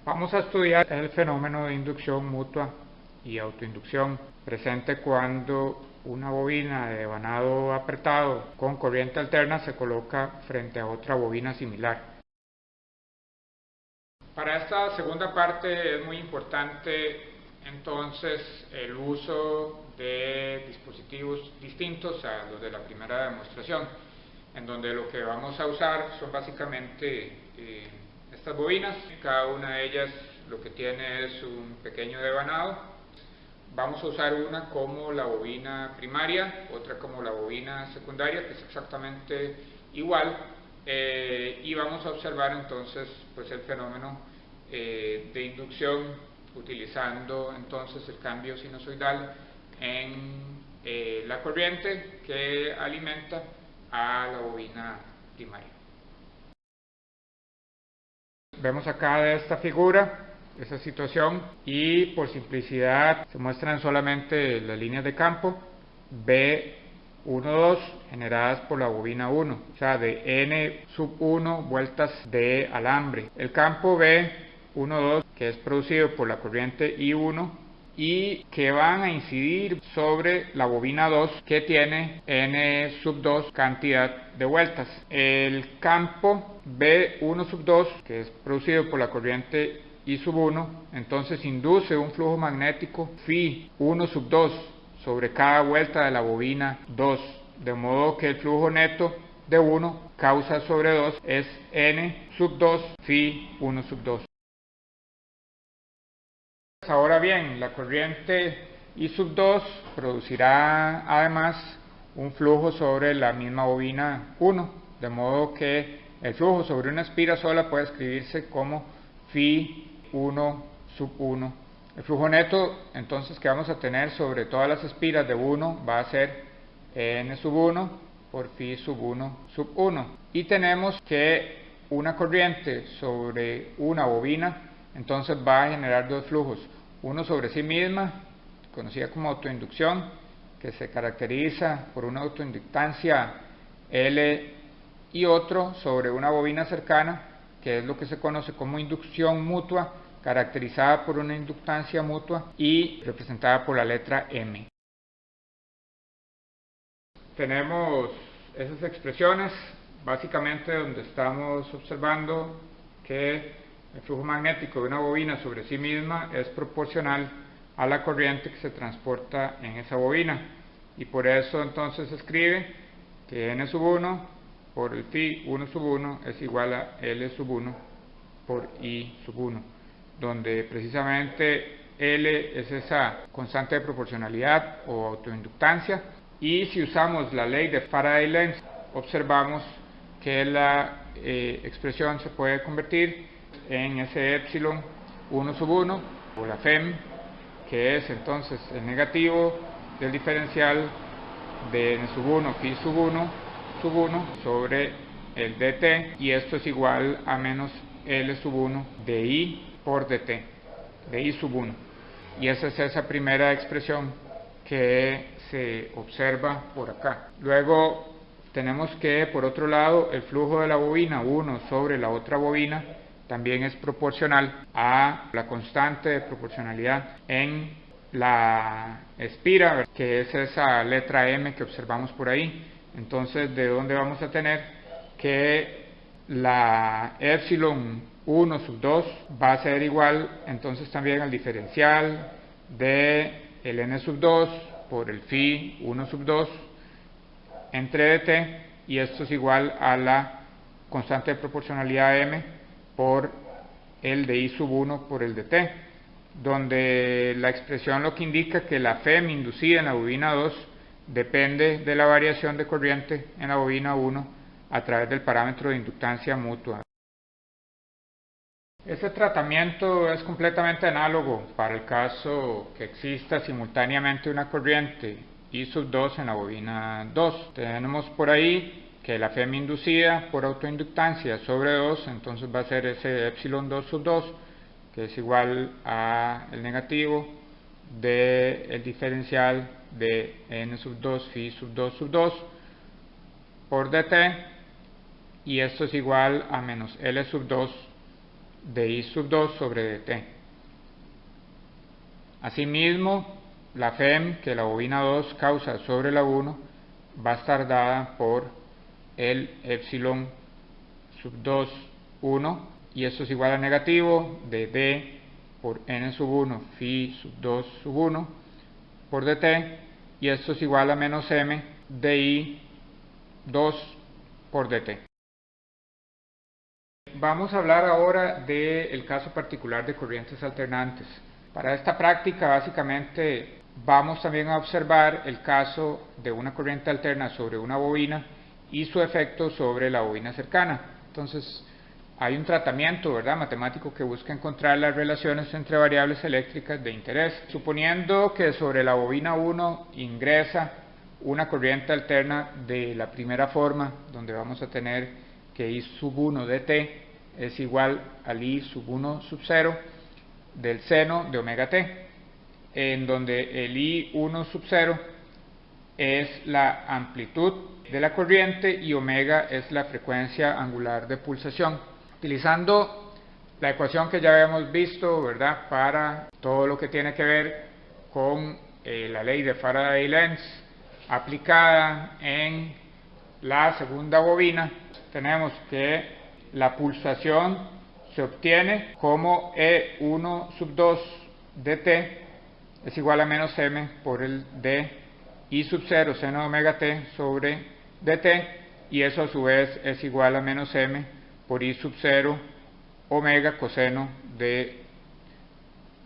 Vamos a estudiar el fenómeno de inducción mutua y autoinducción presente cuando una bobina de vanado apretado con corriente alterna se coloca frente a otra bobina similar. Para esta segunda parte es muy importante entonces el uso de dispositivos distintos a los de la primera demostración, en donde lo que vamos a usar son básicamente estas bobinas. Cada una de ellas lo que tiene es un pequeño devanado. Vamos a usar una como la bobina primaria, otra como la bobina secundaria, que es exactamente igual, y vamos a observar entonces pues el fenómeno de inducción utilizando entonces el cambio sinusoidal en la corriente que alimenta a la bobina primaria. Vemos acá de esta figura esa situación y por simplicidad se muestran solamente las líneas de campo B1,2 generadas por la bobina 1, o sea de N sub 1 vueltas de alambre. El campo B1,2 que es producido por la corriente I1 y que van a incidir sobre la bobina 2 que tiene N sub 2 cantidad de vueltas. El campo B1 sub 2 que es producido por la corriente I sub 1 entonces induce un flujo magnético phi 1 sub 2 sobre cada vuelta de la bobina 2, de modo que el flujo neto de 1 causa sobre 2 es N sub 2 phi 1 sub 2. Ahora bien, la corriente I sub 2 producirá además un flujo sobre la misma bobina 1, de modo que el flujo sobre una espira sola puede escribirse como phi 1 sub 1. El flujo neto entonces que vamos a tener sobre todas las espiras de 1 va a ser N sub 1 por phi sub 1 sub 1. Y tenemos que una corriente sobre una bobina entonces va a generar dos flujos, uno sobre sí misma, conocida como autoinducción, que se caracteriza por una autoinductancia L, y otro sobre una bobina cercana, que es lo que se conoce como inducción mutua, caracterizada por una inductancia mutua y representada por la letra M. Tenemos esas expresiones, básicamente donde estamos observando que el flujo magnético de una bobina sobre sí misma es proporcional a la corriente que se transporta en esa bobina, y por eso entonces se escribe que N sub 1 por el phi 1 sub 1 es igual a L sub 1 por I sub 1, donde precisamente L es esa constante de proporcionalidad o autoinductancia, y si usamos la ley de Faraday-Lenz observamos que la expresión se puede convertir en ese epsilon 1 sub 1 o la FEM, que es entonces el negativo del diferencial de N sub 1 phi sub 1 sub 1 sobre el dt, y esto es igual a menos L sub 1 de I por dt, de I sub 1. Y esa es esa primera expresión que se observa por acá. Luego tenemos que, por otro lado, el flujo de la bobina 1 sobre la otra bobina también es proporcional a la constante de proporcionalidad en la espira, que es esa letra M que observamos por ahí. Entonces, ¿de dónde vamos a tener que la epsilon 1 sub 2 va a ser igual entonces también al diferencial de el N sub 2 por el phi 1 sub 2 entre dt, y esto es igual a la constante de proporcionalidad M por el de I sub 1 por el dt, donde la expresión lo que indica que la FEM inducida en la bobina 2 depende de la variación de corriente en la bobina 1 a través del parámetro de inductancia mutua. Este tratamiento es completamente análogo para el caso que exista simultáneamente una corriente I sub 2 en la bobina 2. Tenemos por ahí que la FEM inducida por autoinductancia sobre 2, entonces va a ser ese epsilon 2 sub 2, que es igual a el negativo del diferencial de N sub 2 phi sub 2 sub 2 por dt, y esto es igual a menos L sub 2 de I sub 2 sobre dt. Asimismo, la FEM que la bobina 2 causa sobre la 1 va a estar dada por el epsilon sub 2 1, y esto es igual a negativo de d por n sub 1 phi sub 2 sub 1 por dt, y esto es igual a menos m de I 2 por dt. Vamos a hablar ahora del caso particular de corrientes alternantes. Para esta práctica básicamente vamos también a observar el caso de una corriente alterna sobre una bobina y su efecto sobre la bobina cercana. Entonces hay un tratamiento, ¿verdad?, matemático que busca encontrar las relaciones entre variables eléctricas de interés. Suponiendo que sobre la bobina 1 ingresa una corriente alterna de la primera forma, donde vamos a tener que I sub 1 dt es igual al I sub 1 sub 0 del seno de omega t, en donde el I1 sub 0 es la amplitud de la corriente y omega es la frecuencia angular de pulsación. Utilizando la ecuación que ya habíamos visto, ¿verdad?, para todo lo que tiene que ver con la ley de Faraday-Lenz aplicada en la segunda bobina, tenemos que la pulsación se obtiene como E1 sub 2 dt es igual a menos m por el d I sub 0 seno de omega t sobre dt, y eso a su vez es igual a menos m por I sub 0 omega coseno de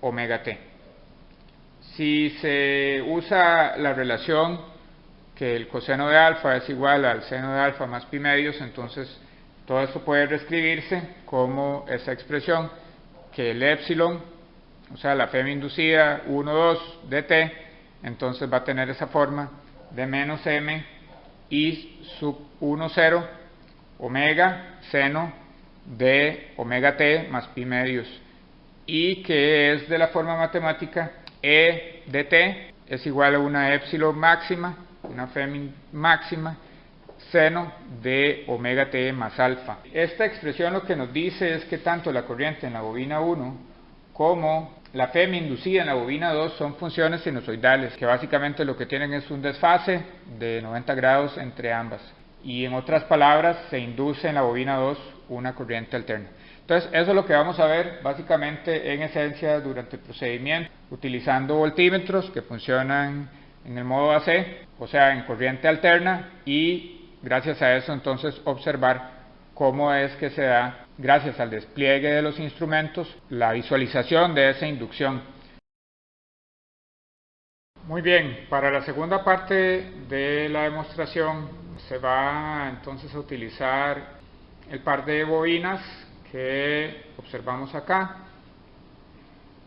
omega t. Si se usa la relación que el coseno de alfa es igual al seno de alfa más pi medios, entonces todo esto puede reescribirse como esa expresión, que el epsilon, o sea la FEM inducida 1, 2 dt, entonces va a tener esa forma de menos m I sub 1, 0 omega seno de omega t más pi medios, y que es de la forma matemática E dt es igual a una epsilon máxima, una FEM máxima, seno de omega t más alfa. Esta expresión lo que nos dice es que tanto la corriente en la bobina 1 como la FEM inducida en la bobina 2 son funciones sinusoidales, que básicamente lo que tienen es un desfase de 90 grados entre ambas, y en otras palabras se induce en la bobina 2 una corriente alterna. Entonces eso es lo que vamos a ver básicamente en esencia durante el procedimiento, utilizando voltímetros que funcionan en el modo AC, o sea en corriente alterna, y gracias a eso entonces observar cómo es que se da, gracias al despliegue de los instrumentos, la visualización de esa inducción. Muy bien, para la segunda parte de la demostración se va entonces a utilizar el par de bobinas que observamos acá.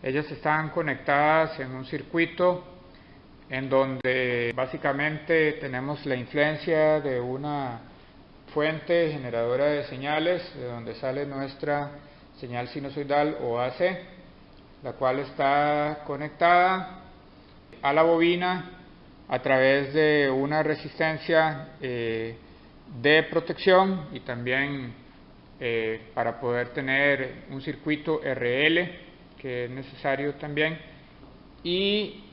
Ellas están conectadas en un circuito en donde básicamente tenemos la influencia de una fuente generadora de señales, de donde sale nuestra señal sinusoidal o AC, la cual está conectada a la bobina a través de una resistencia de protección, y también para poder tener un circuito RL que es necesario también, y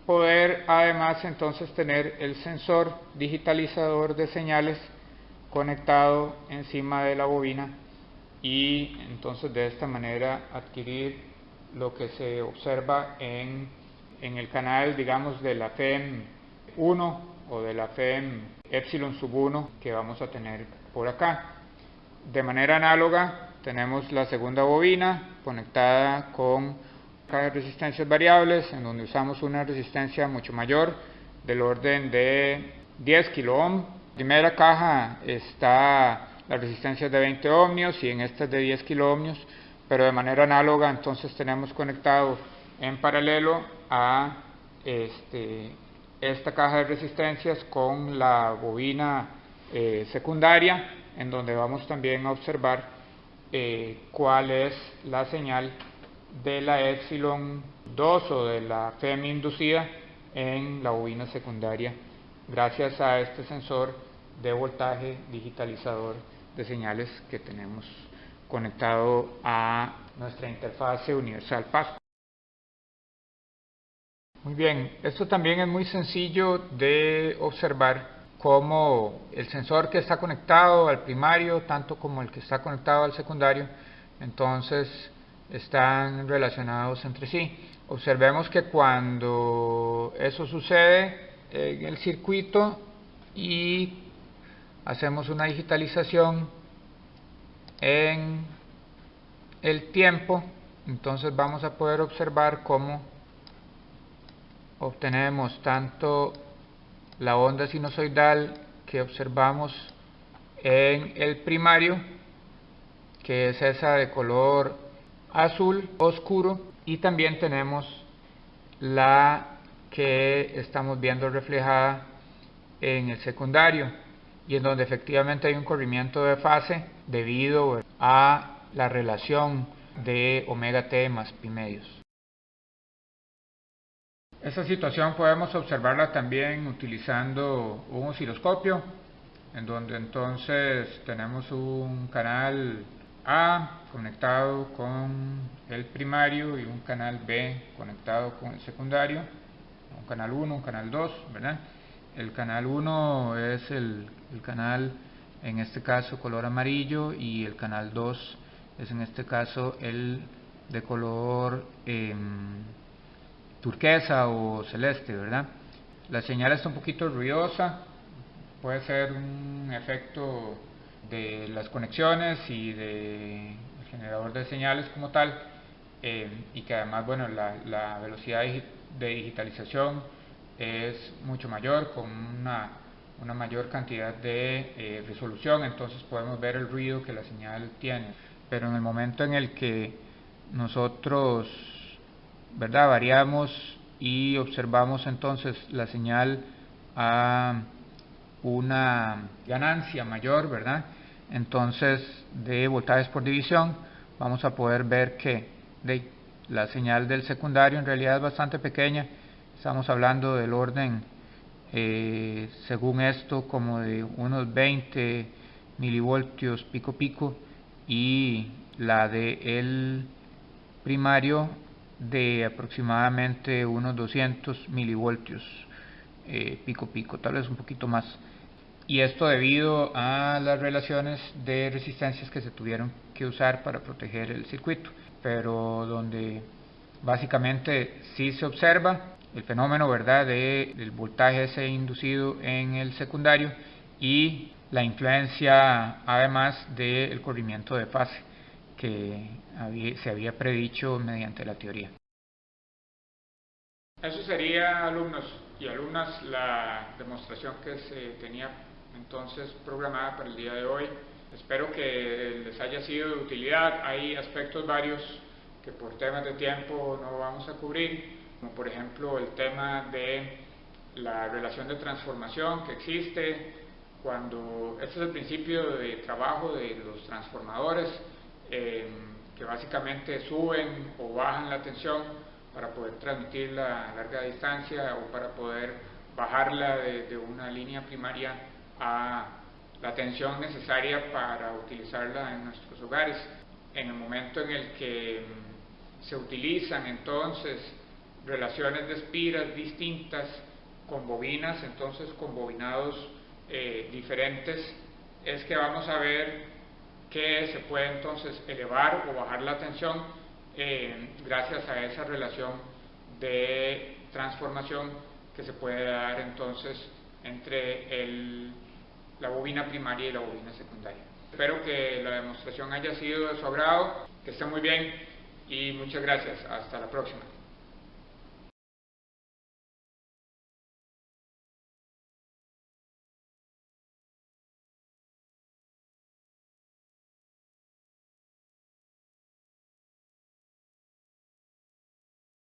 poder además entonces tener el sensor digitalizador de señales conectado encima de la bobina, y entonces de esta manera adquirir lo que se observa en el canal, digamos, de la FEM 1 o de la FEM epsilon sub 1 que vamos a tener por acá. De manera análoga tenemos la segunda bobina conectada con caja de resistencias variables, en donde usamos una resistencia mucho mayor del orden de 10 kilo ohm. En la primera caja está la resistencia de 20 ohmios y en esta es de 10 kilo ohmios, pero de manera análoga entonces tenemos conectado en paralelo a esta caja de resistencias con la bobina secundaria, en donde vamos también a observar cuál es la señal de la epsilon 2 o de la FEM inducida en la bobina secundaria, gracias a este sensor de voltaje digitalizador de señales que tenemos conectado a nuestra interfase universal PASCO. Muy bien, esto también es muy sencillo de observar cómo el sensor que está conectado al primario, tanto como el que está conectado al secundario, entonces están relacionados entre sí. Observemos que cuando eso sucede en el circuito y hacemos una digitalización en el tiempo, entonces vamos a poder observar cómo obtenemos tanto la onda sinusoidal que observamos en el primario, que es esa de color azul oscuro, y también tenemos la que estamos viendo reflejada en el secundario, y en donde efectivamente hay un corrimiento de fase debido a la relación de omega t más pi medios. Esta situación podemos observarla también utilizando un osciloscopio, en donde entonces tenemos un canal A conectado con el primario y un canal B conectado con el secundario, un canal 1, un canal 2, ¿verdad? El canal 1 es el canal, en este caso, color amarillo, y el canal 2 es en este caso el de color turquesa o celeste, ¿verdad? La señal está un poquito ruidosa, puede ser un efecto de las conexiones y del generador de señales como tal, y que además, bueno, la velocidad de digitalización es mucho mayor, con una mayor cantidad de resolución, entonces podemos ver el ruido que la señal tiene. Pero en el momento en el que nosotros, ¿verdad?, variamos y observamos entonces la señal a una ganancia mayor, ¿verdad?, entonces de voltajes por división, vamos a poder ver que la señal del secundario en realidad es bastante pequeña. Estamos hablando del orden, según esto, como de unos 20 milivoltios pico, y la de el primario de aproximadamente unos 200 milivoltios pico, tal vez un poquito más. Y esto debido a las relaciones de resistencias que se tuvieron que usar para proteger el circuito, pero donde básicamente sí se observa el fenómeno, ¿verdad?, del voltaje ese inducido en el secundario y la influencia además del corrimiento de fase que se había predicho mediante la teoría. Eso sería, alumnos y alumnas, la demostración que se tenía entonces programada para el día de hoy. Espero que les haya sido de utilidad. Hay aspectos varios que por temas de tiempo no vamos a cubrir, como por ejemplo el tema de la relación de transformación que existe cuando este es el principio de trabajo de los transformadores, que básicamente suben o bajan la tensión para poder transmitirla a larga distancia o para poder bajarla de una línea primaria a la tensión necesaria para utilizarla en nuestros hogares. En el momento en el que se utilizan entonces relaciones de espiras distintas con bobinas, entonces con bobinados diferentes, es que vamos a ver que se puede entonces elevar o bajar la tensión gracias a esa relación de transformación que se puede dar entonces entre la bobina primaria y la bobina secundaria. Espero que la demostración haya sido de su agrado, que esté muy bien y muchas gracias. Hasta la próxima.